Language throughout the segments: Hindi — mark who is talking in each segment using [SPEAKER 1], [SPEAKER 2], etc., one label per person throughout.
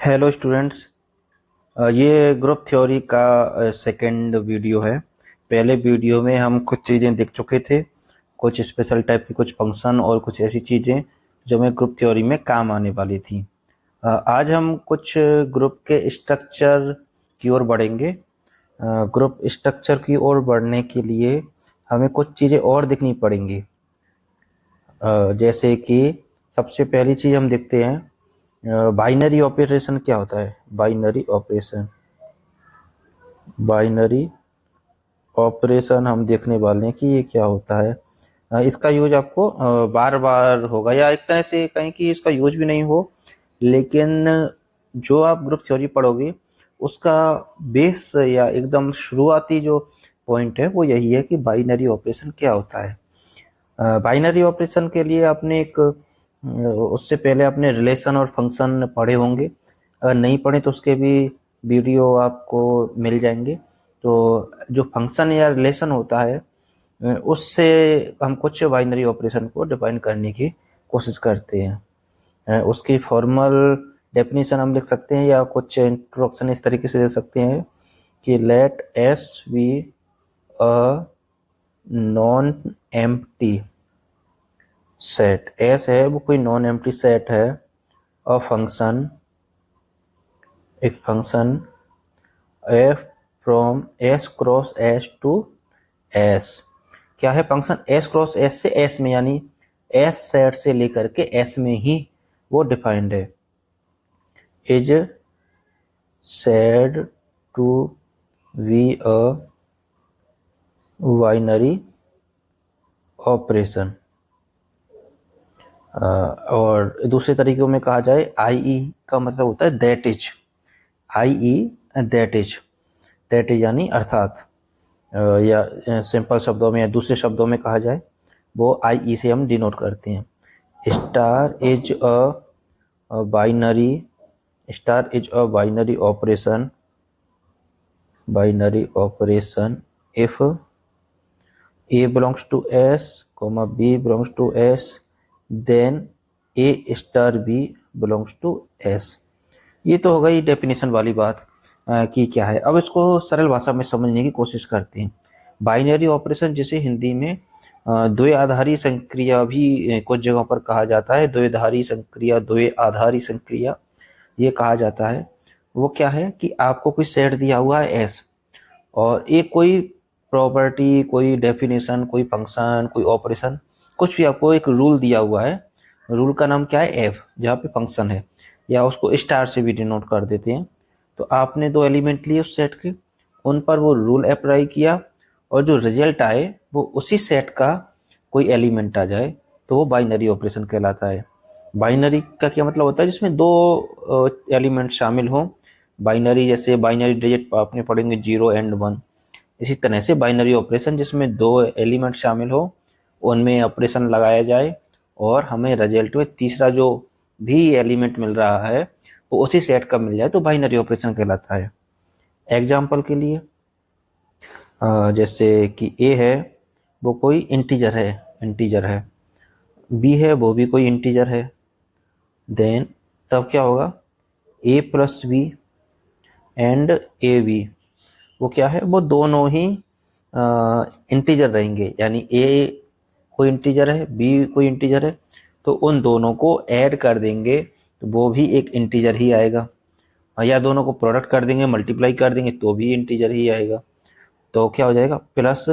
[SPEAKER 1] Hello students. ये ग्रुप थ्योरी का सेकंड वीडियो है। पहले वीडियो में हम कुछ चीज़ें देख चुके थे, कुछ स्पेशल टाइप की कुछ फंक्शन और कुछ ऐसी चीज़ें जो हमें ग्रुप थ्योरी में काम आने वाली थी। आज हम कुछ ग्रुप के स्ट्रक्चर की ओर बढ़ेंगे। ग्रुप स्ट्रक्चर की ओर बढ़ने के लिए हमें कुछ चीज़ें और देखनी पड़ेंगी। जैसे कि सबसे पहली चीज़ हम देखते हैं, बाइनरी ऑपरेशन क्या होता है। बाइनरी ऑपरेशन हम देखने वाले हैं कि ये क्या होता है। इसका यूज आपको बार बार होगा, या एक तरह से कहें कि इसका यूज भी नहीं हो, लेकिन जो आप ग्रुप थ्योरी पढ़ोगे उसका बेस या एकदम शुरुआती जो पॉइंट है वो यही है कि बाइनरी ऑपरेशन क्या होता है। बाइनरी ऑपरेशन के लिए आपने उससे पहले आपने रिलेशन और फंक्शन पढ़े होंगे। अगर नहीं पढ़े तो उसके भी वीडियो आपको मिल जाएंगे। तो जो फंक्शन या रिलेशन होता है, उससे हम कुछ बाइनरी ऑपरेशन को डिफाइन करने की कोशिश करते हैं। उसकी फॉर्मल डेफिनेशन हम लिख सकते हैं या कुछ इंट्रोडक्शन इस तरीके से दे सकते हैं कि let S be a non empty set. S है वो कोई नॉन एम्प्टी सेट है। अ फंक्शन, एक function F from S cross S to S. क्या है फंक्शन? एस क्रॉस एस से एस में, यानी एस सेट से लेकर के एस में ही वो डिफाइंड है। Is said to be a binary operation. और दूसरे तरीकों में कहा जाए, आई ई का मतलब होता है that is. I E that is यानी अर्थात, या सिंपल शब्दों में या दूसरे शब्दों में कहा जाए वो आई ई से हम डिनोट करते हैं। Star is a binary operation if A belongs to S, B belongs to S, then A star B belongs to S। ये तो हो गई डेफिनेशन वाली बात कि क्या है। अब इसको सरल भाषा में समझने की कोशिश करते हैं। बाइनरी ऑपरेशन जिसे हिंदी में द्वि-आधारी संक्रिया भी कुछ जगहों पर कहा जाता है, द्वि-आधारी संक्रिया ये कहा जाता है। वो क्या है कि आपको कोई सेट दिया हुआ है एस, और एक कोई प्रॉपर्टी, कोई डेफिनेशन, कोई फंक्शन, कोई ऑपरेशन, कुछ भी आपको एक रूल दिया हुआ है। रूल का नाम क्या है? एफ, जहाँ पे फंक्शन है, या उसको स्टार से भी डिनोट कर देते हैं। तो आपने दो एलिमेंट लिए उस सेट के, उन पर वो रूल अप्लाई किया, और जो रिजल्ट आए वो उसी सेट का कोई एलिमेंट आ जाए, तो वो बाइनरी ऑपरेशन कहलाता है। बाइनरी का क्या मतलब होता है? जिसमें दो एलिमेंट शामिल हों। बाइनरी, जैसे बाइनरी डिजिट आपने पढ़ेंगे 0 एंड 1। इसी तरह से बाइनरी ऑपरेशन जिसमें दो एलिमेंट शामिल हो, उनमें ऑपरेशन लगाया जाए और हमें रिजल्ट में तीसरा जो भी एलिमेंट मिल रहा है वो उसी सेट का मिल जाए, तो बाइनरी ऑपरेशन कहलाता है। एग्जाम्पल के लिए, जैसे कि ए है वो कोई इंटीजर है, बी है वो भी कोई इंटीजर है। देन तब क्या होगा? A plus B and A B, वो क्या है? वो दोनों ही इंटीजर रहेंगे, यानी ए कोई इंटीजर है, बी कोई इंटीजर है, तो उन दोनों को ऐड कर देंगे तो वो भी एक इंटीजर ही आएगा। या दोनों को प्रोडक्ट कर देंगे, मल्टीप्लाई कर देंगे तो भी इंटीजर ही आएगा। तो क्या हो जाएगा? प्लस,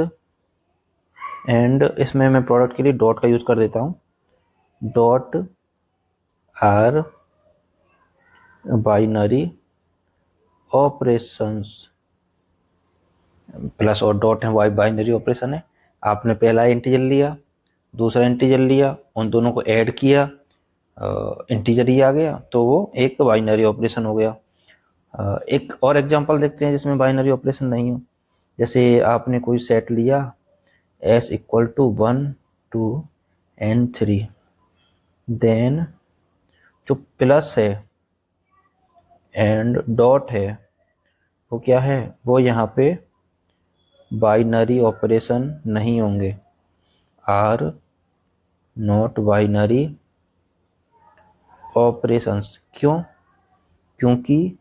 [SPEAKER 1] एंड इसमें मैं प्रोडक्ट के लिए डॉट का यूज कर देता हूँ। Dot are binary operations. Plus और डॉट है, वाई बाइनरी ऑपरेशन है। आपने पहला इंटीजर लिया, दूसरा इंटीजर लिया, उन दोनों को ऐड किया, इंटीजर ही आ गया, तो वो एक बाइनरी ऑपरेशन हो गया। एक और एग्जांपल देखते हैं जिसमें बाइनरी ऑपरेशन नहीं हो। जैसे आपने कोई सेट लिया s equal to 1 2 and 3, then जो प्लस है एंड डॉट है वो क्या है? वो यहाँ पे बाइनरी ऑपरेशन नहीं होंगे, आर नॉट बाइनरी ऑपरेशंस। क्यों? क्योंकि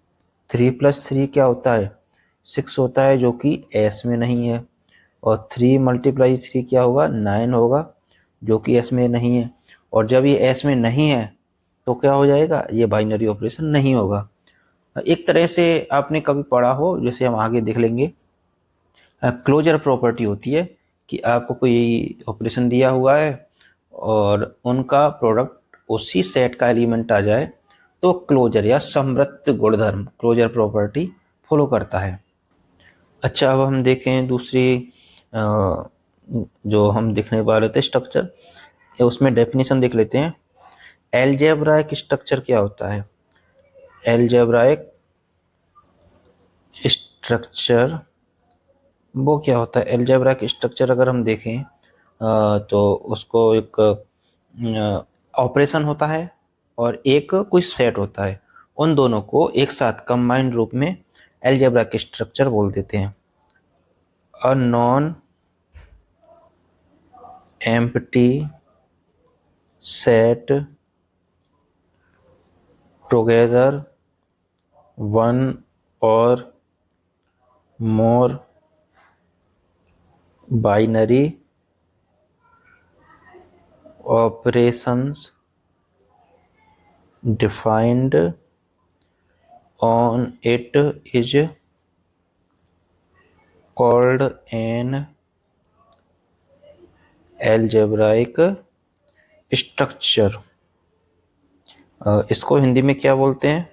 [SPEAKER 1] 3+3 क्या होता है, 6 होता है, जो कि एस में नहीं है। और 3 × 3 क्या होगा, 9 होगा, जो कि एस में नहीं है। और जब ये एस में नहीं है तो क्या हो जाएगा, ये बाइनरी ऑपरेशन नहीं होगा। एक तरह से आपने कभी पढ़ा हो, जैसे हम आगे देख लेंगे, क्लोजर प्रॉपर्टी होती है कि आपको कोई ऑपरेशन दिया हुआ है और उनका प्रोडक्ट उसी सेट का एलिमेंट आ जाए तो क्लोजर या समवर्ती गुणधर्म, क्लोजर प्रॉपर्टी फॉलो करता है। अच्छा, अब हम देखें दूसरी जो हम देखने वाले थे स्ट्रक्चर, उसमें डेफिनेशन देख लेते हैं। एलजेब्राइक स्ट्रक्चर क्या होता है? एलजेब्राइक स्ट्रक्चर वो क्या होता है? एलजेब्राइक स्ट्रक्चर अगर हम देखें तो उसको एक ऑपरेशन होता है और एक कोई सेट होता है, उन दोनों को एक साथ कंबाइंड रूप में एलजेब्राइक स्ट्रक्चर बोल देते हैं। अ non empty set together one और मोर binary operations defined on it is called an algebraic structure। इसको हिंदी में क्या बोलते हैं?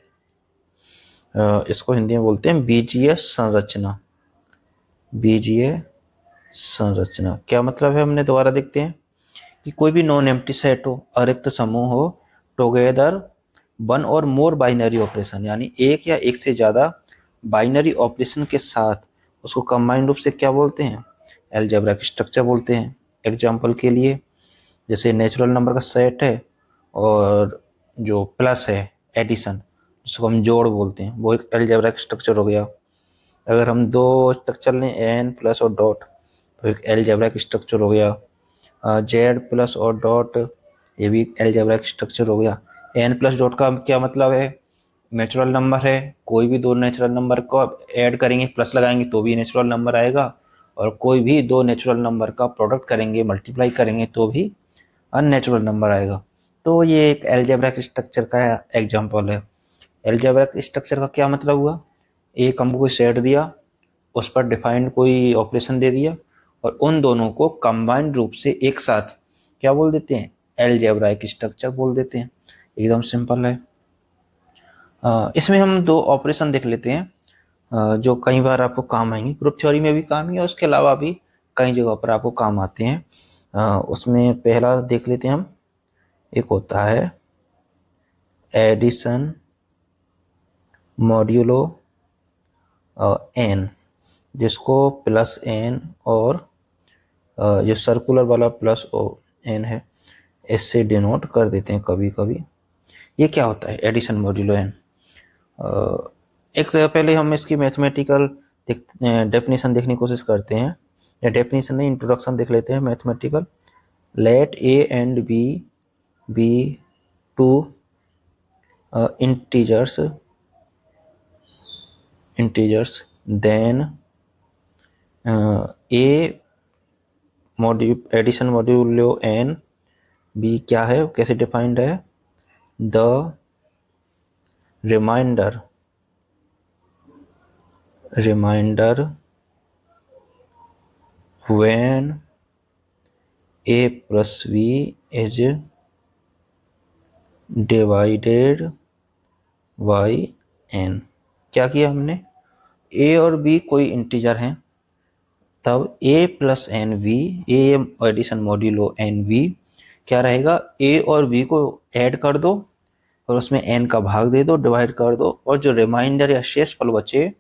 [SPEAKER 1] इसको हिंदी में बोलते हैं बीजीय संरचना। बीजीय संरचना क्या मतलब है, हमने दोबारा देखते हैं कि कोई भी नॉन एम्प्टी सेट हो, अरिक्त समूह हो, टुगेदर वन और मोर बाइनरी ऑपरेशन, यानी एक या एक से ज़्यादा बाइनरी ऑपरेशन के साथ, उसको कंबाइंड रूप से क्या बोलते हैं? एलजेब्राइक स्ट्रक्चर बोलते हैं। एग्जाम्पल के लिए, जैसे नेचुरल नंबर का सेट है और जो प्लस है एडिशन, जिसको हम जोड़ बोलते हैं, वो एक एलजेब्राइक स्ट्रक्चर हो गया। अगर हम दो स्ट्रक्चर लें, एन प्लस और डॉट, तो एक एलजेब्राइक स्ट्रक्चर हो गया। जेड प्लस और डॉट, ये भी एलजेब्राइक स्ट्रक्चर हो गया। एन प्लस डॉट का क्या मतलब है? नेचुरल नंबर है, कोई भी दो नेचुरल नंबर को ऐड करेंगे, प्लस लगाएंगे तो भी नेचुरल नंबर आएगा, और कोई भी दो नेचुरल नंबर का प्रोडक्ट करेंगे, मल्टीप्लाई करेंगे तो भी अननेचुरल नंबर आएगा। तो ये एक एलजेब्राइक स्ट्रक्चर का एग्जांपल है। एलजेब्राइक स्ट्रक्चर का क्या मतलब हुआ? एक हमको कोई सेट दिया, उस पर डिफाइंड कोई ऑपरेशन दे दिया, और उन दोनों को कंबाइंड रूप से एक साथ क्या बोल देते हैं? एलजेब्राइक स्ट्रक्चर बोल देते हैं। एकदम सिंपल है। इसमें हम दो ऑपरेशन देख लेते हैं जो कई बार आपको काम आएंगे, ग्रुप थ्योरी में भी काम है और उसके अलावा भी कई जगह पर आपको काम आते हैं। उसमें पहला देख लेते हैं हम। एक होता है एडिशन मॉड्यूलो एन, जिसको प्लस एन और जो सर्कुलर वाला प्लस ओ एन है, इससे डिनोट कर देते हैं कभी कभी। ये क्या होता है एडिशन मॉड्यूलो एन? एक तो पहले हम इसकी मैथमेटिकल डेफिनेशन देखने की कोशिश करते हैं, या डेफिनेशन नहीं, इंट्रोडक्शन देख लेते हैं mathematical. Let A and B be two integers then A addition modulo N B क्या है, कैसे डिफाइंड है? The remainder when a plus b is divided by n। क्या किया हमने? a और b कोई इंटीजर हैं, तब a plus N B, A addition modulo N B क्या रहेगा? a और b को ऐड कर दो और उसमें n का भाग दे दो, डिवाइड कर दो, और जो रिमाइंडर या शेषफल बचे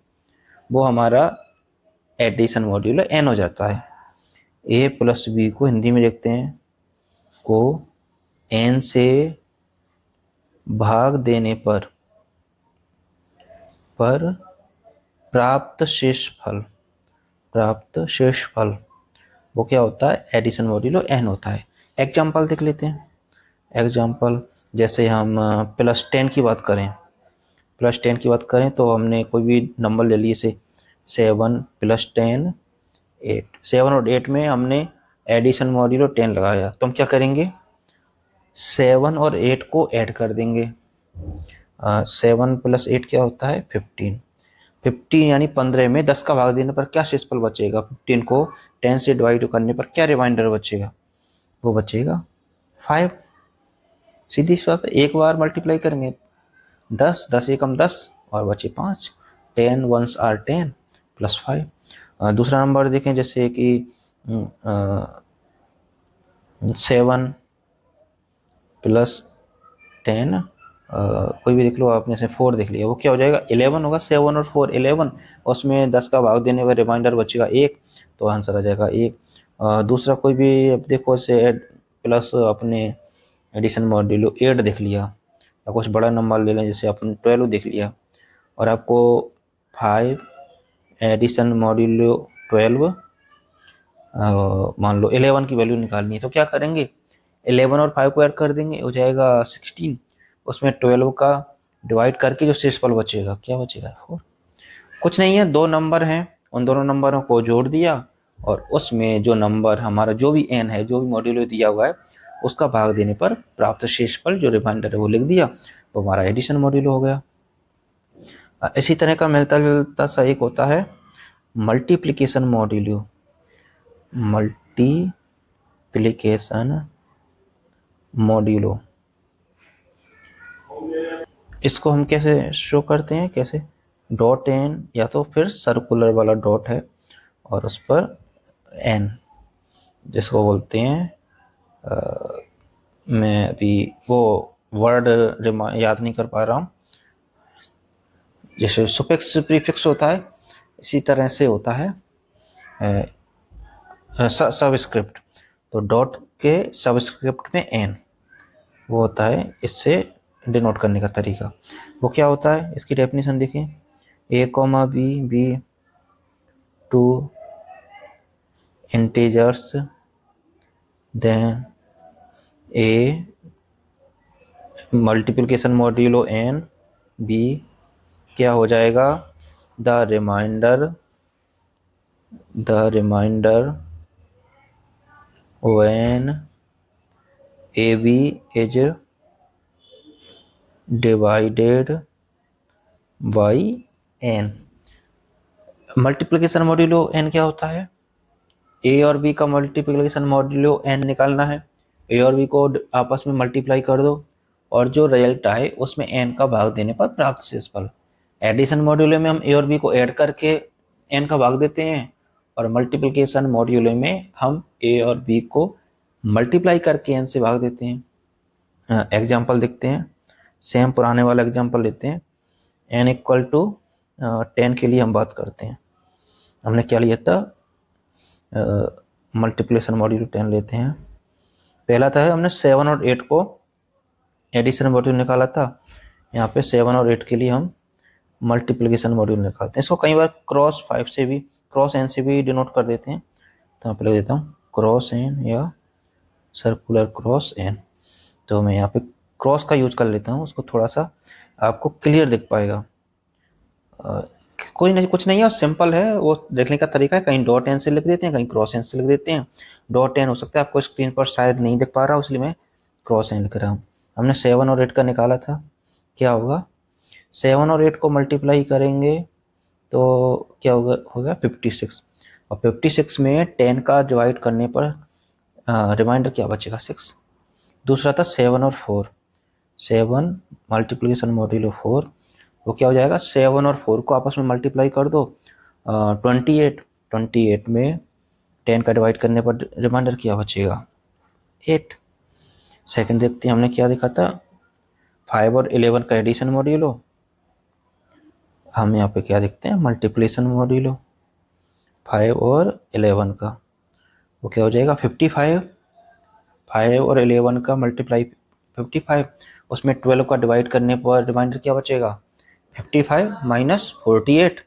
[SPEAKER 1] वो हमारा एडिशन मॉड्यूलो n हो जाता है। a प्लस बी को हिंदी में देखते हैं, को n से भाग देने पर प्राप्त शेषफल वो क्या होता है? एडिशन मॉड्यूलो n होता है। एग्जाम्पल देख लेते हैं। एग्जाम्पल जैसे हम +10 की बात करें, प्लस 10 की बात करें तो हमने कोई भी नंबर ले लिए, से 7 + 10 8। 7 और 8 में हमने एडिशन मॉड्यूलो 10 लगाया, तो हम क्या करेंगे 7 और 8 को ऐड कर देंगे। 7 + 8 क्या होता है 15। 15 यानी 15 में 10 का भाग देने पर क्या शेषफल बचेगा, 15 को 10 से डिवाइड करने पर क्या रिमाइंडर बचेगा, वो बचेगा 5। सीधी सी बात है, एक बार मल्टीप्लाई करेंगे 10, 10 एकम 10 और बचे 5। 10 1s are 10 + 5। दूसरा नंबर देखें, जैसे कि 7 + 10, कोई भी देख लो आपने से 4 देख लिया, वो क्या हो जाएगा 11 होगा। 7 और 4 11, उसमें 10 का भाग देने पर रिमाइंडर बचेगा 1, तो आंसर आ जाएगा 1। दूसरा कोई भी अब देखो से ऐड प्लस अपने एडिशन मॉड्यूलो 8 देख लिया, या कुछ बड़ा नंबर ले लें जैसे अपन 12 देख लिया, और आपको 5 एडिशन मॉड्यूलो 12 मान लो 11 की वैल्यू निकालनी है, तो क्या करेंगे 11 और 5 को ऐड कर देंगे, हो जाएगा 16। उसमें 12 का डिवाइड करके जो शेषफल बचेगा क्या बचेगा 4। कुछ नहीं है, दो नंबर हैं, उन दोनों नंबरों को जोड़ दिया और उसमें जो नंबर हमारा जो भी n है, जो भी मॉड्यूलो दिया हुआ है, उसका भाग देने पर प्राप्त शेषफल जो रिमाइंडर है वो लिख दिया, तो हमारा एडिशन मॉड्यूलो हो गया। इसी तरह का मिलता जुलता सा एक होता है मल्टीप्लिकेशन मॉड्यूलो। मल्टीप्लिकेशन मॉड्यूलो, इसको हम कैसे शो करते हैं, कैसे डॉट एन, या तो फिर सर्कुलर वाला डॉट है और उस पर एन, जिसको बोलते हैं मैं अभी वो वर्ड याद नहीं कर पा रहा हूँ, जैसे सुफिक्स प्रीफिक्स होता है इसी तरह से होता है सबस्क्रिप्ट, तो डॉट के सबस्क्रिप्ट में एन, वो होता है इससे डिनोट करने का तरीका। वो क्या होता है, इसकी डेफिनेशन देखिए, a, b 2 integers, then a multiplication modulo n, b क्या हो जाएगा the remainder when ab is divided by n। Multiplication modulo n क्या होता है, a और b का मल्टीप्लिकेशन मॉड्यूलो n निकालना है, a और b को आपस में मल्टीप्लाई कर दो और जो रिजल्ट आए उसमें n का भाग देने पर प्राप्त शेषफल। एडिशन मॉड्यूलो में हम a और b को ऐड करके n का भाग देते हैं, और मल्टीप्लिकेशन मॉड्यूलो में हम a और b को मल्टीप्लाई करके n से भाग देते हैं। एग्जाम्पल देखते हैं, सेम पुराने वाला एग्जाम्पल लेते हैं, n = 10 के लिए हम बात करते हैं। हमने क्या लिया था, मल्टीप्लिकेशन मॉड्यूलो 10 लेते हैं। पहला था हमने 7 और 8 को एडिशन मॉड्यूल निकाला था, यहाँ पे 7 और 8 के लिए हम मल्टीप्लिकेशन मॉड्यूल निकालते हैं। इसको कई बार क्रॉस n से भी डिनोट कर देते हैं, तो यहाँ पे लिख देता हूँ क्रॉस n या सर्कुलर क्रॉस n। तो मैं यहाँ पे क्रॉस का यूज कर लेता हूँ, उसको थोड़ा सा आपको क्लियर दिख पाएगा। कोई नहीं, कुछ नहीं है, सिंपल है, वो देखने का तरीका है, कहीं डॉट एन से लिख देते हैं, कहीं क्रॉस एन से लिख देते हैं। डॉट एन हो सकता है आपको स्क्रीन पर शायद नहीं दिख पा रहा, इसलिए मैं क्रॉस एन लिख रहा हूँ। हमने 7 और 8 का निकाला था, क्या होगा 7 और 8 को मल्टीप्लाई करेंगे तो क्या होगा 56, और 56 में 10 का डिवाइड करने पर रिमाइंडर क्या बचेगा 6। दूसरा था 7 और 4, 7 मल्टीप्लिकेशन मॉड्यूलो 4, वो क्या हो जाएगा 7 और 4 को आपस में मल्टीप्लाई कर दो 28 में 10 का डिवाइड करने पर रिमाइंडर क्या बचेगा 8। सेकंड देखते हैं, हमने क्या देखा था 5 और 11 का एडिशन मॉड्यूलो, हम यहाँ पे क्या देखते हैं मल्टीप्लिकेशन मॉड्यूलो 5 और 11 का, वो क्या हो जाएगा 55। 5 और 11 का मल्टीप्लाई 55, उसमें 12 का डिवाइड करने पर रिमाइंडर क्या बचेगा 55 माइनस 48,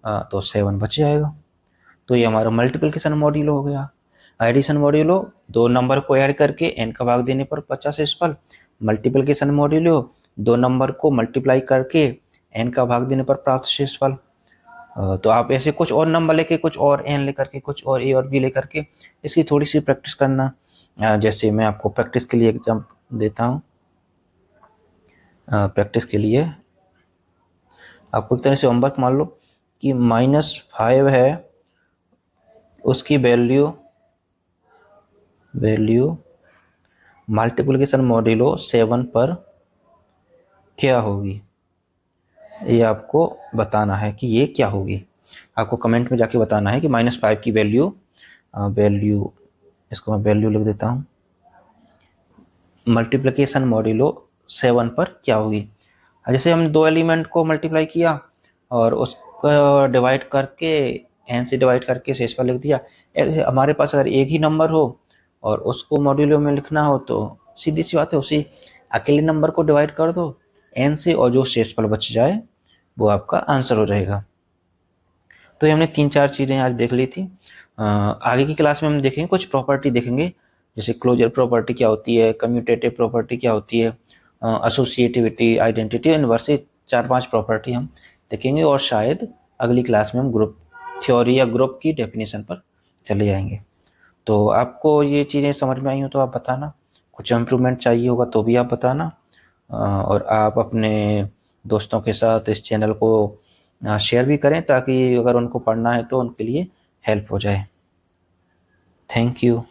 [SPEAKER 1] तो 7 बच जाएगा। तो ये हमारा मल्टीप्लिकेशन मॉड्यूलो हो गया। एडिशन मॉड्यूलो दो नंबर को ऐड करके n का भाग देने पर 50 शेषफल। मल्टीप्लिकेशन मॉड्यूलो दो नंबर को मल्टीप्लाई करके n का भाग देने पर प्राप्त शेषफल। तो आप ऐसे कुछ और नंबर लेके, कुछ और n लेकर के, कुछ और a और b लेकर के इसकी थोड़ी सी प्रैक्टिस करना। जैसे मैं आपको प्रैक्टिस के लिए एग्जाम्पल देता हूँ। प्रैक्टिस के लिए आपको एक तरह से होमवर्क मान लो कि -5 है, उसकी वैल्यू मल्टीप्लिकेशन मॉड्यूलो 7 पर क्या होगी, ये आपको बताना है कि ये क्या होगी। आपको कमेंट में जाके बताना है कि -5 की वैल्यू इसको मैं वैल्यू लिख देता हूँ, मल्टीप्लिकेशन मॉड्यूलो 7 पर क्या होगी। जैसे हमने 2 एलिमेंट को मल्टीप्लाई किया और उसको डिवाइड करके n से डिवाइड करके शेषफल लिख दिया। ऐसे हमारे पास अगर एक ही नंबर हो और उसको मॉड्यूलो में लिखना हो तो सीधी सी बात है, उसी अकेले नंबर को डिवाइड कर दो n से और जो शेषफल बच जाए वो आपका आंसर हो जाएगा। तो ये हमने 3-4 चीज़ें आज देख ली थी। आगे की क्लास में हम देखेंगे, कुछ प्रॉपर्टी देखेंगे, जैसे क्लोजर प्रॉपर्टी क्या होती है, कम्यूटेटिव प्रॉपर्टी क्या होती है, एसोसिएटिविटी, आइडेंटिटी, इनवर्स, 4-5 प्रॉपर्टी हम देखेंगे। और शायद अगली क्लास में हम ग्रुप थ्योरी या ग्रुप की डेफिनेशन पर चले जाएंगे। तो आपको ये चीज़ें समझ में आई हो तो आप बताना, कुछ इम्प्रूवमेंट चाहिए होगा तो भी आप बताना। और आप अपने दोस्तों के साथ इस चैनल को शेयर भी करें ताकि अगर उनको पढ़ना है तो उनके लिए हेल्प हो जाए। Thank you.